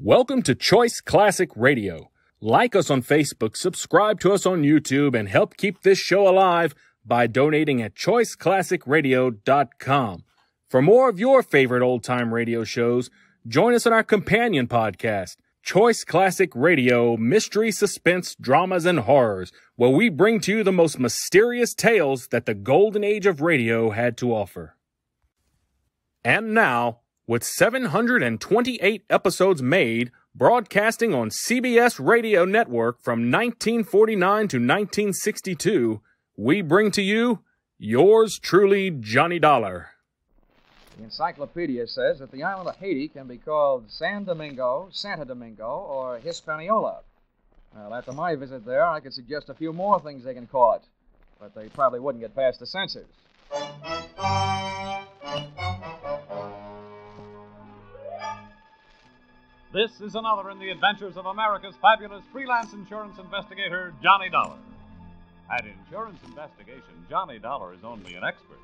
Welcome to Choice Classic Radio. Like us on Facebook, subscribe to us on YouTube, and help keep this show alive by donating at choiceclassicradio.com. For more of your favorite old-time radio shows, join us on our companion podcast, Choice Classic Radio, Mystery, Suspense, Dramas, and Horrors, where we bring to you the most mysterious tales that the golden age of radio had to offer. And now, with 728 episodes made, broadcasting on CBS Radio Network from 1949 to 1962, we bring to you yours truly, Johnny Dollar. The encyclopedia says that the island of Haiti can be called San Domingo, Santa Domingo, or Hispaniola. Well, after my visit there, I could suggest a few more things they can call it, but they probably wouldn't get past the censors. This is another in the adventures of America's fabulous freelance insurance investigator, Johnny Dollar. At insurance investigation, Johnny Dollar is only an expert.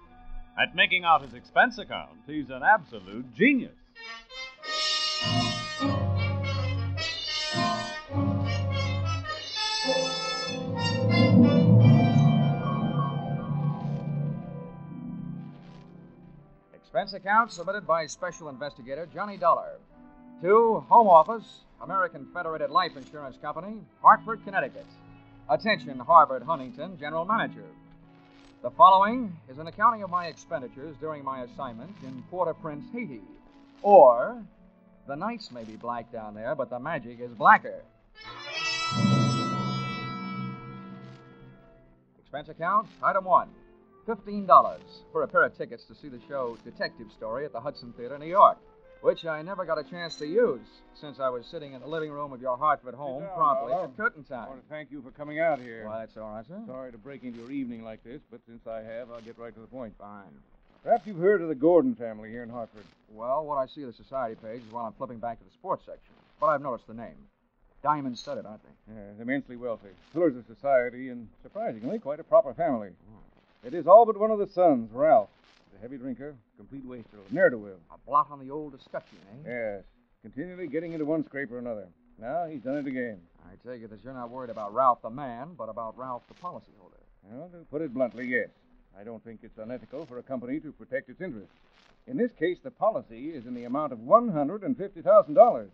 At making out his expense account, he's an absolute genius. Expense account submitted by Special Investigator Johnny Dollar. To Home Office, American Federated Life Insurance Company, Hartford, Connecticut. Attention, Harvard Huntington, General Manager. The following is an accounting of my expenditures during my assignment in Port-au-Prince, Haiti. Or, the nights may be black down there, but the magic is blacker. Expense account, item 1, $15 for a pair of tickets to see the show Detective Story at the Hudson Theater, New York, which I never got a chance to use since I was sitting in the living room of your Hartford home promptly at curtain time. I want to thank you for coming out here. Well, that's all right, sir. Sorry to break into your evening like this, but since I have, I'll get right to the point. Fine. Perhaps you've heard of the Gordon family here in Hartford. Well, what I see of the society page is while I'm flipping back to the sports section. But I've noticed the name. Diamond-studded, aren't they? Yes, immensely wealthy. Pillars of society and, surprisingly, quite a proper family. It is all but one of the sons, Ralph. A heavy drinker, complete wastrel, ne'er-do-well. A blot on the old escutcheon, eh? Yes, continually getting into one scrape or another. Now he's done it again. I take it that you're not worried about Ralph the man, but about Ralph the policyholder. Well, to put it bluntly, yes. I don't think it's unethical for a company to protect its interests. In this case, the policy is in the amount of $150,000,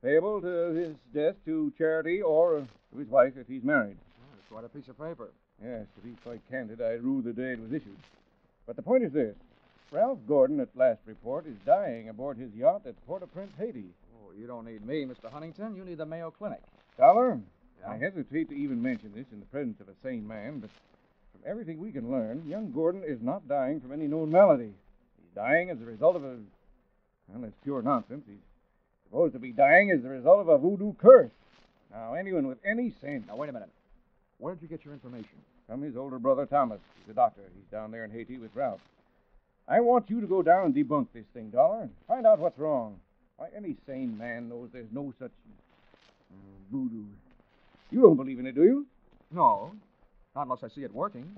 payable to his death to charity or to his wife if he's married. Oh, that's quite a piece of paper. Yes, to be quite candid, I rue the day it was issued. But the point is this. Ralph Gordon, at last report, is dying aboard his yacht at Port-au-Prince, Haiti. Oh, you don't need me, Mr. Huntington. You need the Mayo Clinic. Dollar? Yeah? I hesitate to even mention this in the presence of a sane man, but from everything we can learn, young Gordon is not dying from any known malady. He's dying as a result of well, it's pure nonsense. He's supposed to be dying as a result of a voodoo curse. Now, anyone with any sense... Now, wait a minute. Where did you get your information? From his older brother, Thomas. He's a doctor. He's down there in Haiti with Ralph. I want you to go down and debunk this thing, Dollar, and find out what's wrong. Why, any sane man knows there's no such voodoo. You don't believe in it, do you? No, not unless I see it working.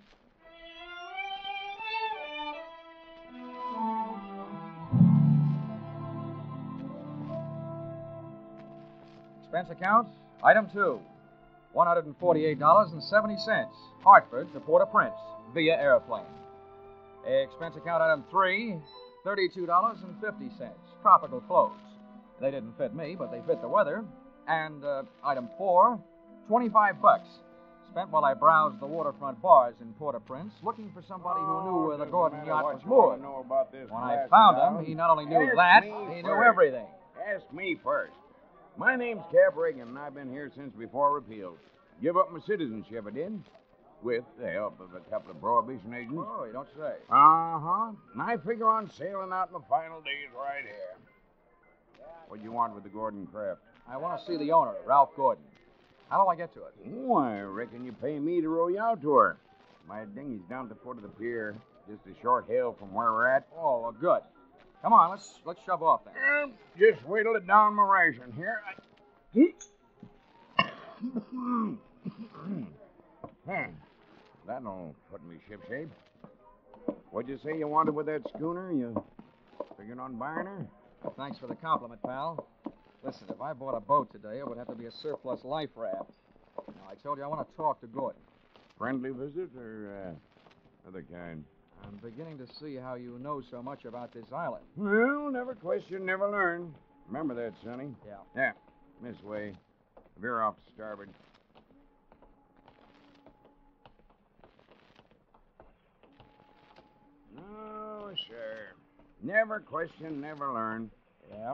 Expense account, item 2, $148.70, Hartford to Port-au-Prince, via airplane. Expense account, item 3, $32.50, tropical clothes. They didn't fit me, but they fit the weather. And item 4, $25, spent while I browsed the waterfront bars in Port-au-Prince, looking for somebody who knew where the Gordon yacht was moored. When I found him, he not only knew that, he knew everything. Ask me first. My name's Cap Reagan, and I've been here since before repeal. Give up my citizenship, I did, with the help of a couple of prohibition agents. Oh, you don't say. Uh-huh. And I figure on sailing out my final days right here. What do you want with the Gordon craft? I want to see the owner, Ralph Gordon. How do I get to it? Oh, I reckon you pay me to row you out to her. My dinghy's down at the foot of the pier, just a short hail from where we're at. Oh, well, good. Come on, let's shove off then. Just wait it down my ration here. That'll put me shipshape. What'd you say you wanted with that schooner? You figuring on buying her? Thanks for the compliment, pal. Listen, if I bought a boat today, it would have to be a surplus life raft. Now, I told you I want to talk to Gordon. Friendly visit or other kind? I'm beginning to see how you know so much about this island. Well, never question, never learn. Remember that, Sonny? Yeah. Yeah, this way. Veer off to starboard. No, sir. Never question, never learn. Yeah.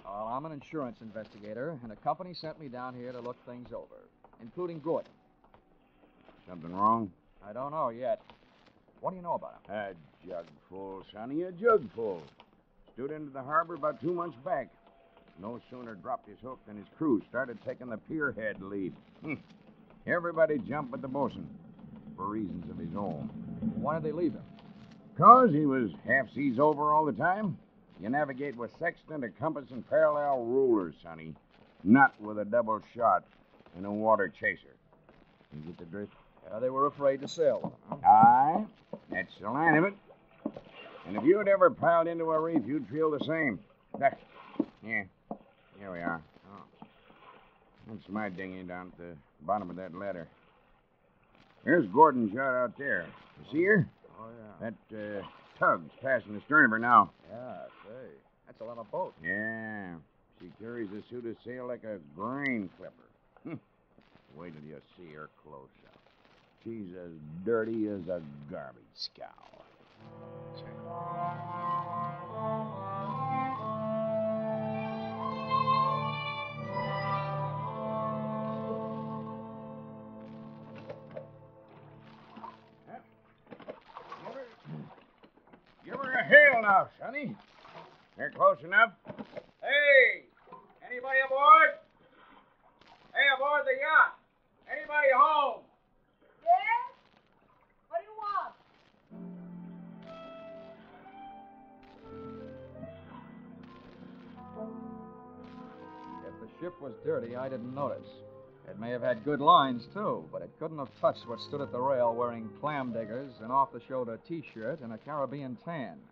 Well, I'm an insurance investigator, and a company sent me down here to look things over, including Gordon. Something wrong? I don't know yet. What do you know about him? A jug full, Sonny, a jug full. Stood into the harbor about 2 months back. No sooner dropped his hook than his crew started taking the pierhead lead. Everybody jumped but the bosun, for reasons of his own. Why did they leave him? 'Cause he was half seas over all the time. You navigate with sextant, a compass, and parallel rulers, Sonny. Not with a double shot and a water chaser. You get the drift? They were afraid to sail. Huh? Aye, that's the line of it. And if you had ever piled into a reef, you'd feel the same. Yeah, here we are. Oh. That's my dinghy down at the bottom of that ladder. There's Gordon's yacht out there. You see her? Oh, yeah. That tug's passing the stern of her now. Yeah, say. That's a lot of boat. Yeah, she carries a suit of sail like a grain clipper. Wait till you see her close up. She's as dirty as a garbage scow. Give her a hail now, Sonny. They're close enough. Hey! Anybody aboard? Hey, aboard the yacht! Anybody home? Yes? What do you want? If the ship was dirty, I didn't notice. It may have had good lines, too, but it couldn't have touched what stood at the rail wearing clam diggers, an off-the-shoulder T-shirt, and a Caribbean tan.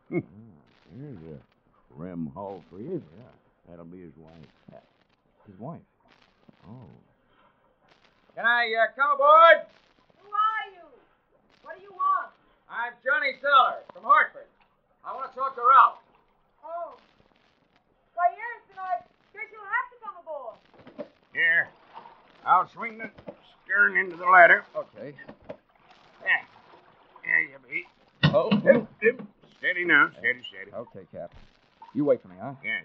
Here's a rim hull for you. Yeah. That'll be his wife. His wife. Oh. Can I come aboard? Who are you? What do you want? I'm Johnny Seller from Hartford. I want to talk to Ralph. Oh. Why, yes, then I guess you'll have to come aboard. Here. I'll swing the stern into the ladder. Okay. Yeah. There you be. Oh. Hip. Steady now. Steady. Okay, Cap. You wait for me, huh? Yeah.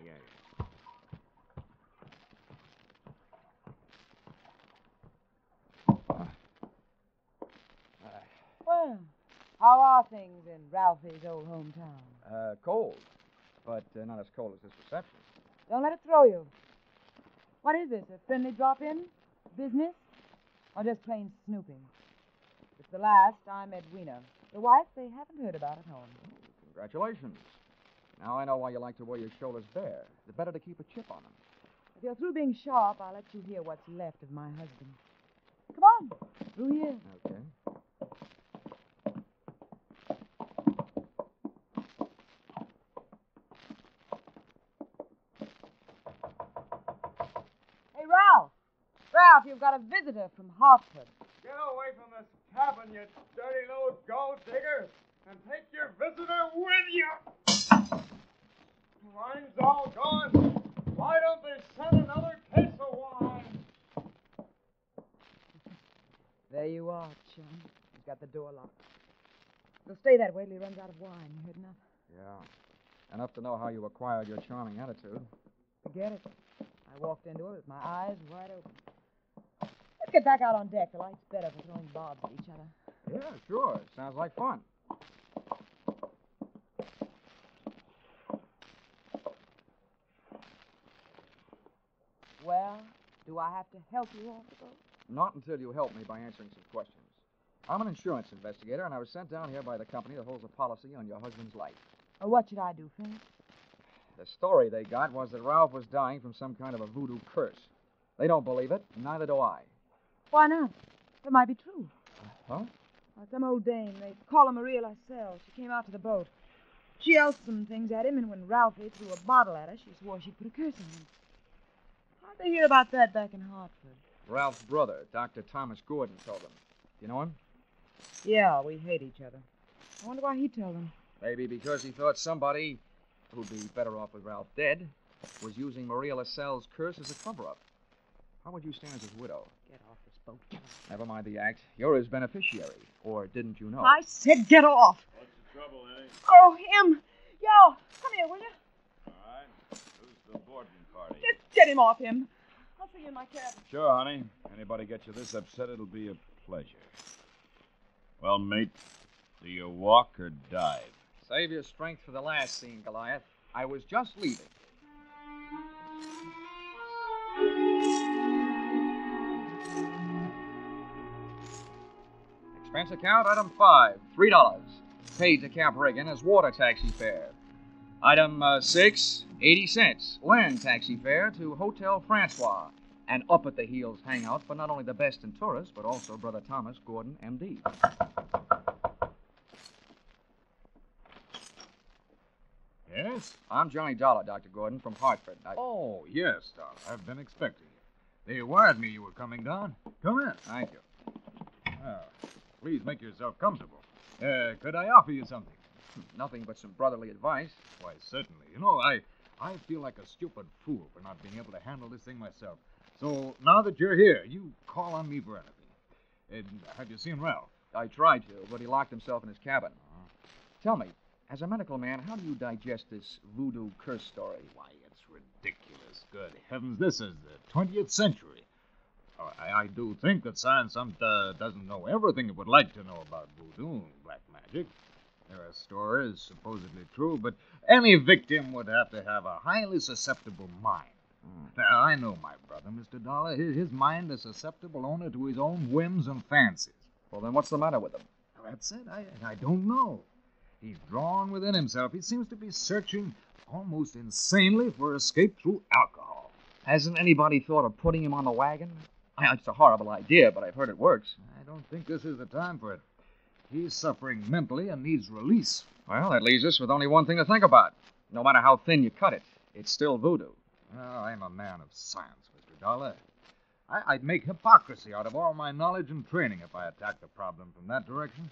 Well, how are things in Ralphie's old hometown? Cold. But not as cold as this reception. Don't let it throw you. What is this, a friendly drop-in? Business? Or just plain snooping? If it's the last, I'm Edwina. The wife they haven't heard about at home. Congratulations. Now I know why you like to wear your shoulders bare. It's better to keep a chip on them. If you're through being sharp, I'll let you hear what's left of my husband. Come on, through here. Okay. Hey, Ralph! Ralph, you've got a visitor from Hartford. Get away from this cabin, you dirty little gold digger, and take your visitor with you. Wine's all gone. Why don't they send another case of wine? There you are, chum. He's got the door locked. He'll stay that way till he runs out of wine. You heard enough? Yeah. Enough to know how you acquired your charming attitude. Forget it. I walked into it with my eyes wide open. Let's get back out on deck. The light's better for throwing bobs at each other. Yeah, sure. Sounds like fun. Well, do I have to help you off the boat? Not until you help me by answering some questions. I'm an insurance investigator, and I was sent down here by the company that holds a policy on your husband's life. What should I do, Frank? The story they got was that Ralph was dying from some kind of a voodoo curse. They don't believe it, and neither do I. Why not? It might be true. Huh? Some old dame. They call her Maria Lascelles. She came out to the boat. She yelled some things at him, and when Ralphie threw a bottle at her, she swore she'd put a curse on him. How'd they hear about that back in Hartford? Ralph's brother, Dr. Thomas Gordon, told them. You know him? Yeah, we hate each other. I wonder why he told them. Maybe because he thought somebody, who'd be better off with Ralph dead, was using Maria Lascelles' curse as a cover-up. How would you stand as his widow? Get off this boat. Never mind the act. You're his beneficiary. Or didn't you know? I said get off. What's the trouble, Annie? Oh, him. Yo, come here, will you? All right. Who's the boarding party? Just get him off him. I'll see you in my cabin. Sure, honey. Anybody get you this upset, it'll be a pleasure. Well, mate, do you walk or dive? Save your strength for the last scene, Goliath. I was just leaving. Expense account, item 5, $3. Paid to Cap Reagan as water taxi fare. Item 6, 80 cents. Land taxi fare to Hotel Francois. An up-at-the-heels hangout for not only the best in tourists, but also Brother Thomas Gordon, M.D. Yes? I'm Johnny Dollar, Dr. Gordon, from Hartford. Oh, yes, Dollar. I've been expecting you. They wired me you were coming down. Come in. Thank you. Well, please make yourself comfortable. Could I offer you something? Nothing but some brotherly advice. Why, certainly. You know, I feel like a stupid fool for not being able to handle this thing myself. So, now that you're here, you call on me for anything. Have you seen Ralph? I tried to, but he locked himself in his cabin. Tell me, as a medical man, how do you digest this voodoo curse story? Why, it's ridiculous. Good heavens, this is the 20th century. I do think that science doesn't know everything it would like to know about voodoo and black magic. There are stories supposedly true, but any victim would have to have a highly susceptible mind. Now, I know my brother, Mr. Dollar. His mind is susceptible only to his own whims and fancies. Well, then what's the matter with him? That's it. I don't know. He's drawn within himself. He seems to be searching almost insanely for escape through alcohol. Hasn't anybody thought of putting him on the wagon? It's a horrible idea, but I've heard it works. I don't think this is the time for it. He's suffering mentally and needs release. Well, that leaves us with only one thing to think about. No matter how thin you cut it, it's still voodoo. Well, I'm a man of science, Mr. Dollar. I'd make hypocrisy out of all my knowledge and training if I attacked the problem from that direction.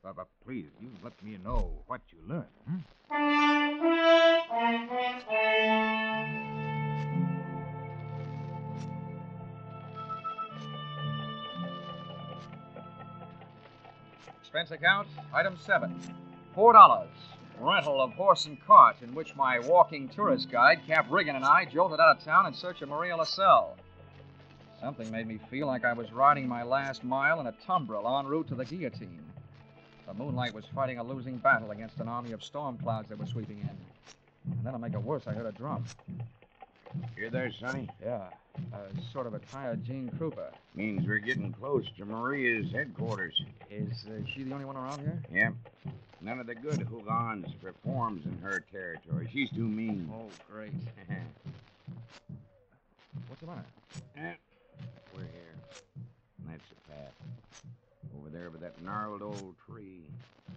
But please, you let me know what you learn. Expense account, item 7, $4. Rental of horse and cart in which my walking tourist guide, Cap Reagan, and I jolted out of town in search of Maria Lascelles. Something made me feel like I was riding my last mile in a tumbril en route to the guillotine. The moonlight was fighting a losing battle against an army of storm clouds that were sweeping in. And then to make it worse, I heard a drum. You there, Sonny? Yeah, sort of a tired Gene Krupa. Means we're getting close to Maria's headquarters. Is she the only one around here? Yep. None of the good hoogans performs in her territory. She's too mean. Oh, great. What's the matter? We're here. And that's the path. Over there by that gnarled old tree.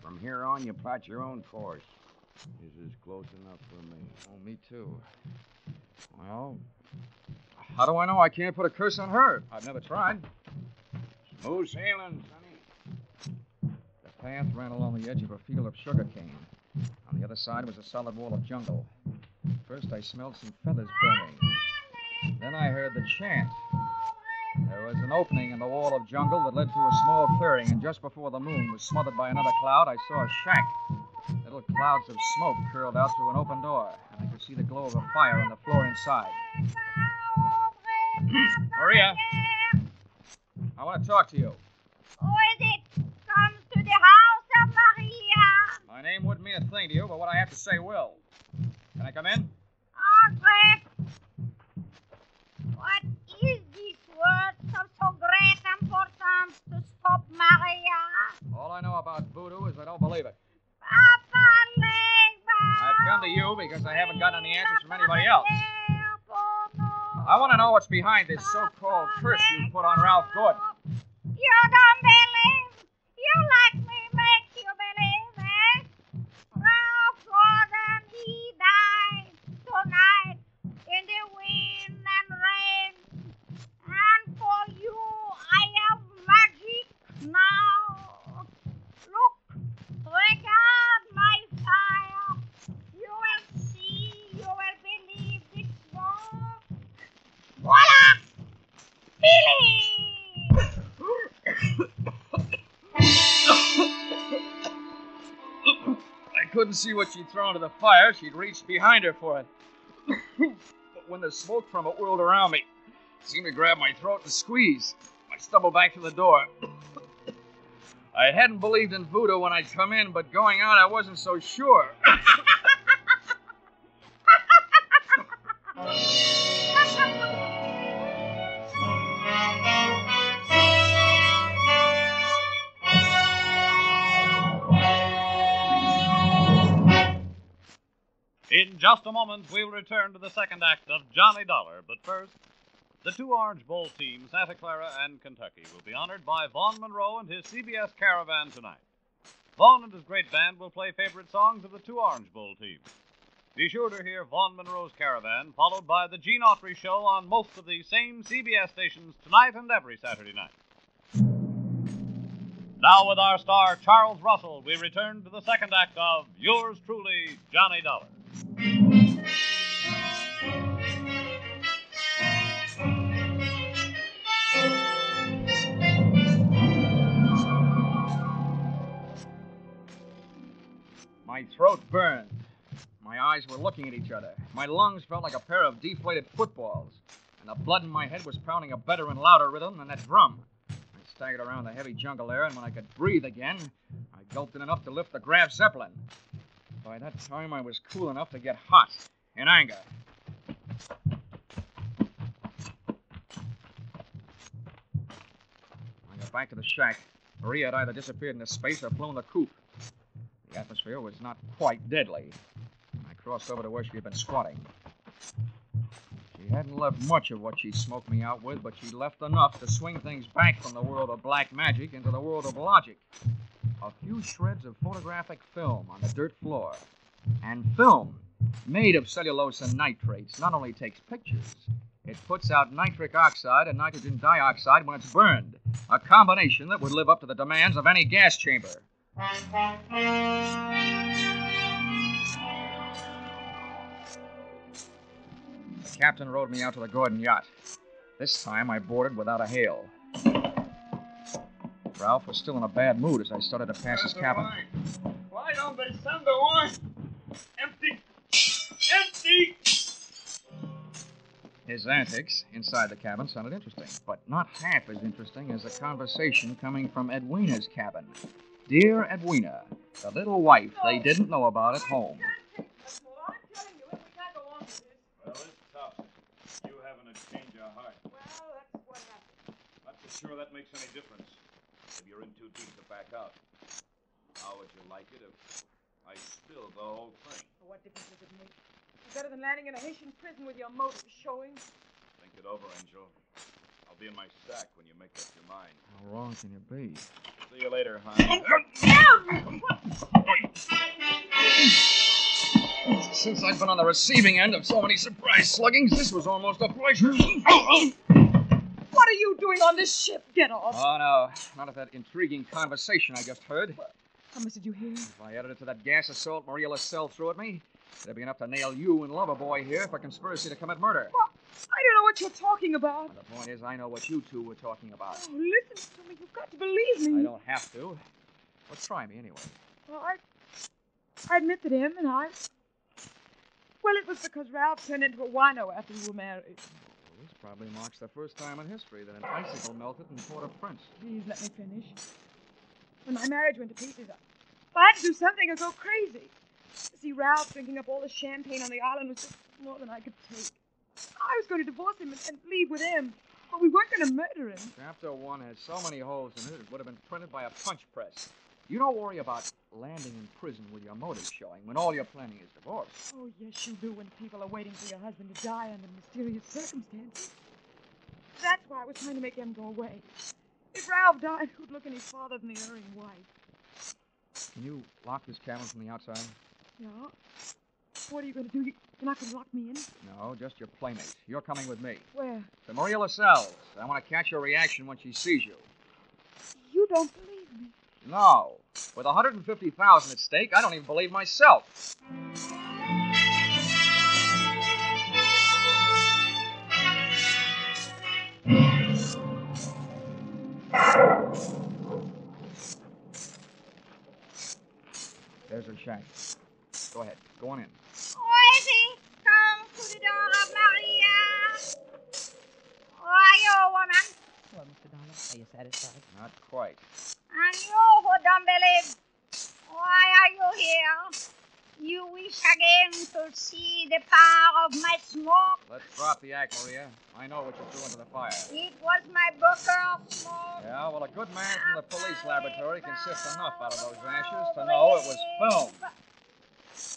From here on, you plot your own course. This is close enough for me. Oh, me too. Well, how do I know I can't put a curse on her? I've never tried. Smooth sailing, Sonny. The path ran along the edge of a field of sugarcane. On the other side was a solid wall of jungle. First, I smelled some feathers burning. Then I heard the chant. There was an opening in the wall of jungle that led to a small clearing, and just before the moon was smothered by another cloud, I saw a shack. Little clouds of smoke curled out through an open door, and I could see the glow of a fire on the floor inside. Maria, I want to talk to you. Who is it? Comes to the house of Maria. My name wouldn't mean a thing to you, but what I have to say will. Can I come in? Andre, what is this word of so great importance to stop Maria? All I know about voodoo is I don't believe it. Papa Legba. I've come to you because I haven't gotten any answers from anybody else. I want to know what's behind this so-called curse you put on Ralph Gordon. You don't believe? You like me make you believe, eh? Ralph couldn't see what she'd thrown to the fire, she'd reached behind her for it. But when the smoke from it whirled around me, it seemed to grab my throat and squeeze. I stumbled back to the door. I hadn't believed in voodoo when I'd come in, but going out I wasn't so sure. In just a moment, we'll return to the second act of Johnny Dollar. But first, the two Orange Bowl teams, Santa Clara and Kentucky, will be honored by Vaughn Monroe and his CBS Caravan tonight. Vaughn and his great band will play favorite songs of the two Orange Bowl teams. Be sure to hear Vaughn Monroe's Caravan, followed by the Gene Autry Show on most of the same CBS stations tonight and every Saturday night. Now, with our star, Charles Russell, we return to the second act of Yours Truly, Johnny Dollar. My throat burned. My eyes were looking at each other. My lungs felt like a pair of deflated footballs. And the blood in my head was pounding a better and louder rhythm than that drum. I staggered around the heavy jungle air, and when I could breathe again, I gulped in enough to lift the Graf Zeppelin. By that time, I was cool enough to get hot in anger. I got back to the shack. Maria had either disappeared into space or flown the coop. The atmosphere was not quite deadly. I crossed over to where she had been squatting. She hadn't left much of what she'd smoked me out with, but she'd left enough to swing things back from the world of black magic into the world of logic. A few shreds of photographic film on the dirt floor. And film, made of cellulose and nitrates, not only takes pictures, it puts out nitric oxide and nitrogen dioxide when it's burned, a combination that would live up to the demands of any gas chamber. The captain rowed me out to the Gordon yacht. This time I boarded without a hail. Ralph was still in a bad mood as I started to pass his cabin. Why don't they send the wine? Empty! Empty! His antics inside the cabin sounded interesting, but not half as interesting as the conversation coming from Edwina's cabin. Dear Edwina, the little wife they didn't know about at home. I'm telling you, we can't go on with this. Well, it's tough. You having a change of heart. Well, that's what happened. Not so sure that makes any difference. If you're in too deep to back out. How would you like it if I spilled the whole thing? What difference does it make? It's better than landing in a Haitian prison with your motives showing. Think it over, Angel. I'll be in my sack when you make up your mind. How wrong can you be? See you later, hon. Since I've been on the receiving end of so many surprise sluggings, this was almost a pleasure. What are you doing on this ship? Get off. Oh, no. Not of that intriguing conversation I just heard. How much did you hear? If I added it to that gas assault Maria LaSalle threw at me, it'd be enough to nail you and Loverboy here for conspiracy to commit murder. Well, I don't know what you're talking about. And the point is, I know what you two were talking about. Oh, listen to me. You've got to believe me. I don't have to. Well, try me anyway. Well, I admit that him and I... Well, it was because Ralph turned into a wino after we were married. Well, this probably marks the first time in history that an icicle melted in Port-au-Prince. Please let me finish. When my marriage went to pieces, I had to do something or go crazy. To see Ralph drinking up all the champagne on the island was just more than I could take. I was going to divorce him and leave with him, but we weren't going to murder him. Chapter 1 has so many holes in it, it would have been printed by a punch press. You don't worry about landing in prison with your motives showing when all you're planning is divorce. Oh, yes, you do when people are waiting for your husband to die under mysterious circumstances. That's why I was trying to make him go away. If Ralph died, who'd look any farther than the erring wife? Can you lock this cabin from the outside? Yeah? What are you going to do? You're not going to lock me in? No, just your playmate. You're coming with me. Where? To Maria LaSalle's. I want to catch her reaction when she sees you. You don't believe me. No. With $150,000 at stake, I don't even believe myself. There's her shack. Go on in. Rosie, come to the door of Maria. Who are you, woman? Well, Mr. Dollar, are you satisfied? Not quite. And you who don't believe, why are you here? You wish again to see the power of my smoke? Let's drop the act, Maria. I know what you threw into the fire. It was my Booker smoke. Yeah, well, a good man from the police laboratory can sift enough out of those ashes to know it was film.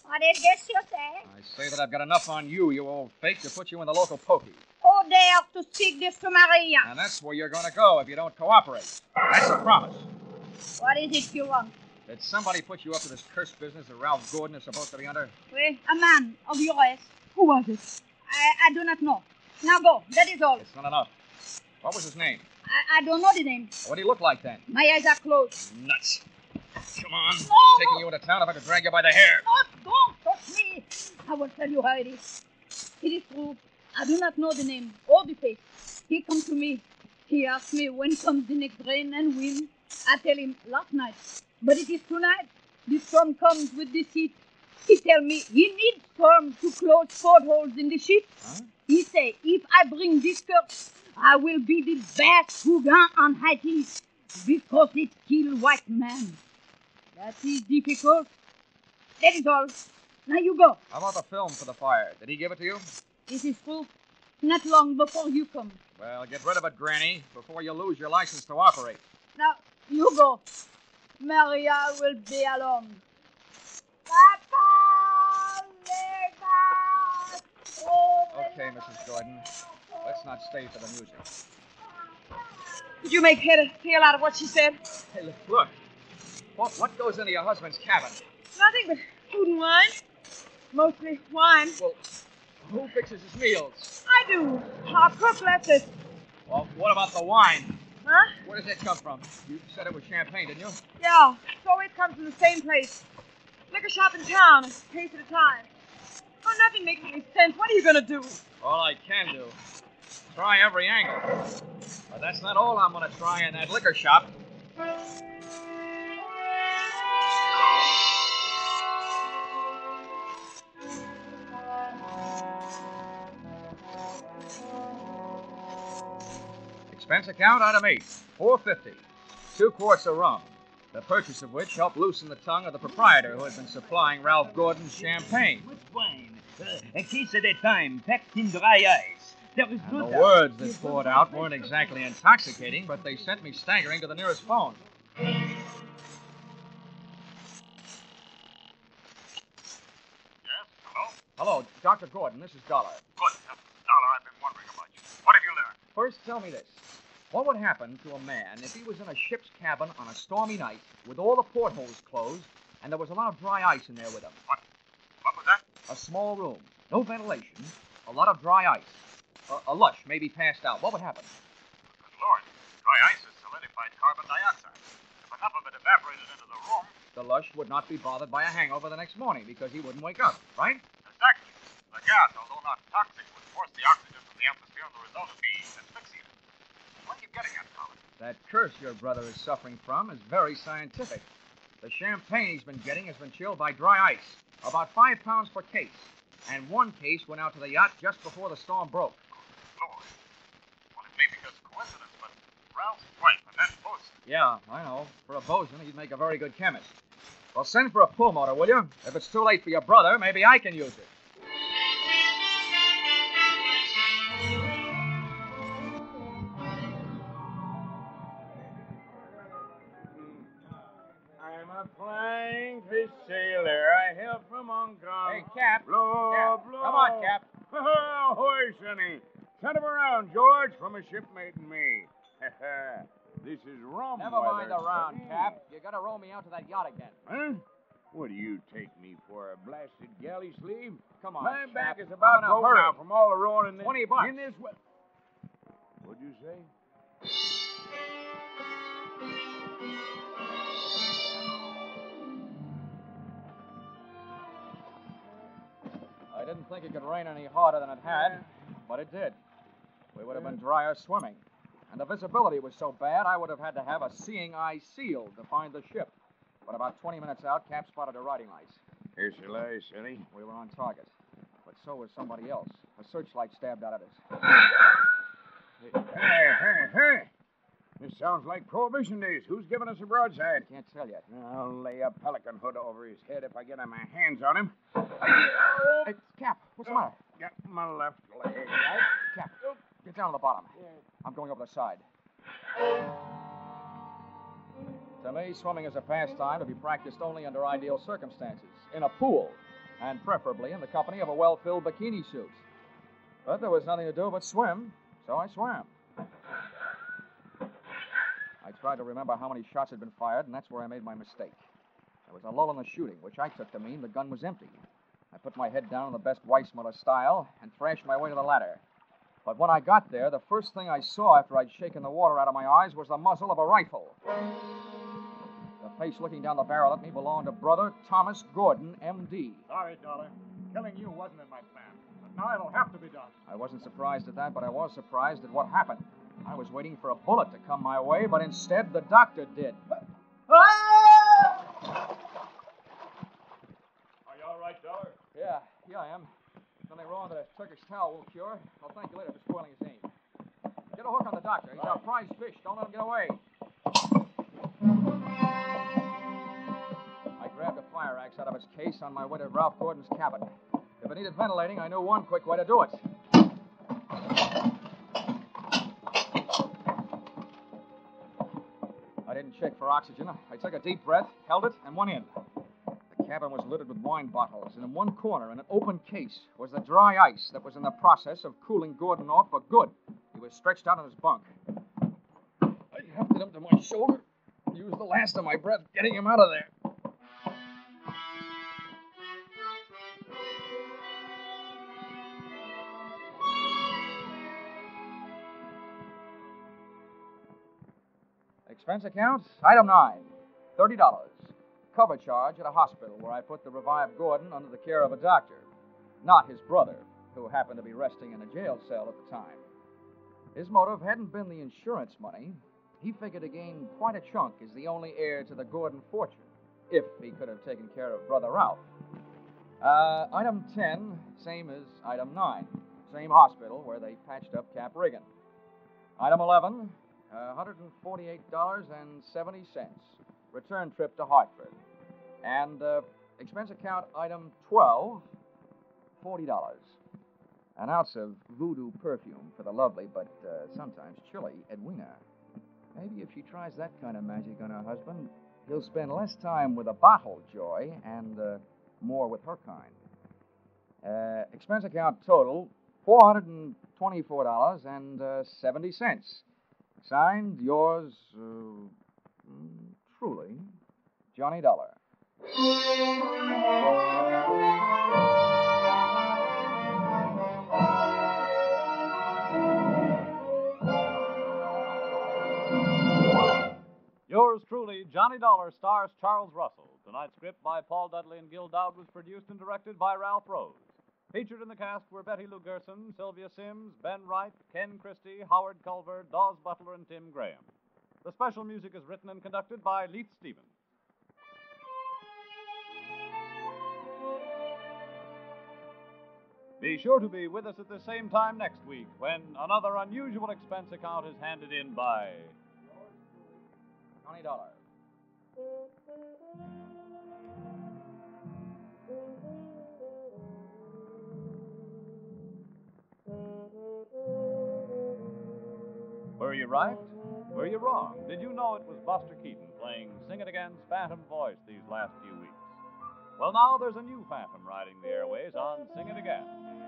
What is this you say? I say that I've got enough on you, you old fake, to put you in the local pokey. Who dare to speak this to Maria? And that's where you're going to go if you don't cooperate. That's a promise. What is it you want? Did somebody put you up to this cursed business that Ralph Gordon is supposed to be under? Well, a man of your race. Who was it? I do not know. Now go. That is all. It's not enough. What was his name? I don't know the name. What did he look like then? My eyes are closed. Nuts. Come on. No, Taking no. you into town if I could drag you by the hair. No, don't touch me. I will tell you how it is. It is true. I do not know the name or the face. He comes to me. He asks me when comes the next rain and wind. I tell him last night. But it is tonight. The storm comes with the heat. He tell me he needs storm to close portholes in the ship. Huh? He say if I bring this curse, I will be the best Gauguin on Haiti because it kill white man. That is difficult. That is all. Now you go. How about the film for the fire? Did he give it to you? This is true. Not long before you come. Well, get rid of it, Granny, before you lose your license to operate. Now you go. Maria will be alone. Papa, Leda. Okay, Mrs. Gordon. Let's not stay for the music. Did you make head or tail out of what she said? Hey, look. What goes into your husband's cabin? Nothing but food and wine. Mostly wine. Well, who fixes his meals? I do. Our cook left it. Well, what about the wine? Huh? Where does it come from? You said it was champagne, didn't you? Yeah. It always comes from the same place. Liquor shop in town. A case at a time. Oh, nothing makes any sense. What are you going to do? All I can do. Try every angle. But that's not all I'm going to try in that liquor shop. Expense account item 8, $4.50. 2 quarts of rum, the purchase of which helped loosen the tongue of the proprietor who had been supplying Ralph Gordon's champagne. Much wine. A case at a time, packed in dry ice. There was And no the doubt. words that poured out weren't exactly intoxicating, but they sent me staggering to the nearest phone. Yes? Hello? Hello, Dr. Gordon, this is Dollar. Good. Dollar, I've been wondering about you. What have you learned? First, tell me this. What would happen to a man if he was in a ship's cabin on a stormy night with all the portholes closed and there was a lot of dry ice in there with him? What was that? A small room, no ventilation, a lot of dry ice. A lush, maybe passed out. What would happen? Good Lord. Dry ice is solidified carbon dioxide. If enough of it evaporated into the room, The lush would not be bothered by a hangover the next morning because he wouldn't wake up, right? exactly. The gas, although not toxic, would force the oxygen from the atmosphere, and the result would be asphyxia. What are you getting at, Colin? That curse your brother is suffering from is very scientific. The champagne he's been getting has been chilled by dry ice, about 5 pounds per case. And 1 case went out to the yacht just before the storm broke. Lord. Well, it may be just coincidence, but Ralph's wife, Annette Boson. Yeah, I know. For a bosun, he'd make a very good chemist. Well, send for a pull motor, will you? If it's too late for your brother, maybe I can use it. I'm a flying fish sailor. I hail from Hong Kong. Hey, Cap. Blow, Cap. blow. Come on, Cap. Ahoy, Sonny. Send him around, George, from a shipmate and me. This is rum Never mind weather, the round, Sonny. Cap. You gotta row me out to that yacht again. Huh? What do you take me for, a blasted galley sleeve? Come on, My Cap. back is I'm about in a broke hurry. now from all the rowing in this. $20. In this What'd you say? I didn't think it could rain any harder than it had, but it did. We would have been drier swimming. And the visibility was so bad, I would have had to have a seeing eye sealed to find the ship. But about 20 minutes out, Cap spotted a riding light. Here she lies, Sonny. We were on target. But so was somebody else. A searchlight stabbed out at us. Hey. This sounds like Prohibition days. Who's giving us a broadside? Can't tell yet. I'll lay a pelican hood over his head if I get my hands on him. Hey, Cap, what's the matter? Got my left leg. Cap, get down to the bottom. I'm going over the side. To me, swimming is a pastime to be practiced only under ideal circumstances. In a pool, and preferably in the company of a well-filled bikini suit. But there was nothing to do but swim, so I swam. I tried to remember how many shots had been fired, and that's where I made my mistake. There was a lull in the shooting, which I took to mean the gun was empty. I put my head down in the best Weissmuller style and thrashed my way to the ladder. But when I got there, the first thing I saw after I'd shaken the water out of my eyes was the muzzle of a rifle. The face looking down the barrel at me belonged to Brother Thomas Gordon, M.D. Sorry, Dollar. Killing you wasn't in my plan. But now it'll have to be done. I wasn't surprised at that, but I was surprised at what happened. I was waiting for a bullet to come my way, but instead the doctor did. Are you all right, Dollar? Yeah, I am. Nothing wrong that a Turkish towel won't cure. I'll thank you later for spoiling his aim. Get a hook on the doctor. He's our prize fish. Don't let him get away. I grabbed a fire axe out of its case on my way to Ralph Gordon's cabin. If it needed ventilating, I knew one quick way to do it. I didn't check for oxygen. I took a deep breath, held it, and went in. The cabin was littered with wine bottles, and in one corner, in an open case, was the dry ice that was in the process of cooling Gordon off for good. He was stretched out on his bunk. I hefted him to my shoulder, used the last of my breath getting him out of there. Expense account, item 9, $30. Cover charge at a hospital where I put the revived Gordon under the care of a doctor, not his brother, who happened to be resting in a jail cell at the time. His motive hadn't been the insurance money. He figured to gain quite a chunk as the only heir to the Gordon fortune, if he could have taken care of Brother Ralph. Item 10, same as item 9, same hospital where they patched up Cap Regan. Item 11, $148.70. Return trip to Hartford. And expense account item 12, $40. An ounce of voodoo perfume for the lovely but sometimes chilly Edwina. Maybe if she tries that kind of magic on her husband, he'll spend less time with a bottle joy and more with her kind. Expense account total, $424.70. Signed, yours, truly, Johnny Dollar. Yours truly, Johnny Dollar, stars Charles Russell. Tonight's script by Paul Dudley and Gil Dowd was produced and directed by Ralph Rose. Featured in the cast were Betty Lou Gerson, Sylvia Sims, Ben Wright, Ken Christie, Howard Culver, Dawes Butler, and Tim Graham. The special music is written and conducted by Leith Stevens. Be sure to be with us at the same time next week when another unusual expense account is handed in by Johnny Dollar. Were you right? Were you wrong? Did you know it was Buster Keaton playing Sing It Again's Phantom voice these last few weeks? Well, now there's a new Phantom riding the airways on Sing It Again.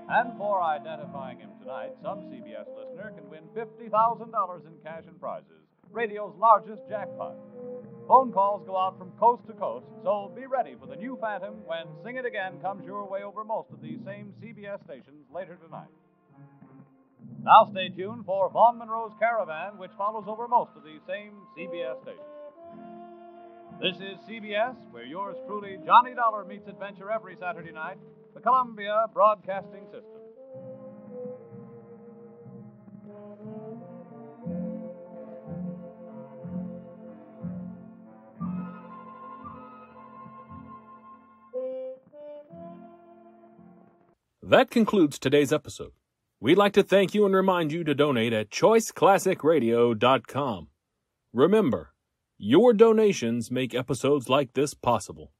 And for identifying him tonight, some CBS listener can win $50,000 in cash and prizes, radio's largest jackpot. Phone calls go out from coast to coast, so be ready for the new Phantom when Sing It Again comes your way over most of these same CBS stations later tonight. Now stay tuned for Vaughn Monroe's Caravan, which follows over most of these same CBS stations. This is CBS, where yours truly, Johnny Dollar, meets adventure every Saturday night, the Columbia Broadcasting System. That concludes today's episode. We'd like to thank you and remind you to donate at choiceclassicradio.com. Remember, your donations make episodes like this possible.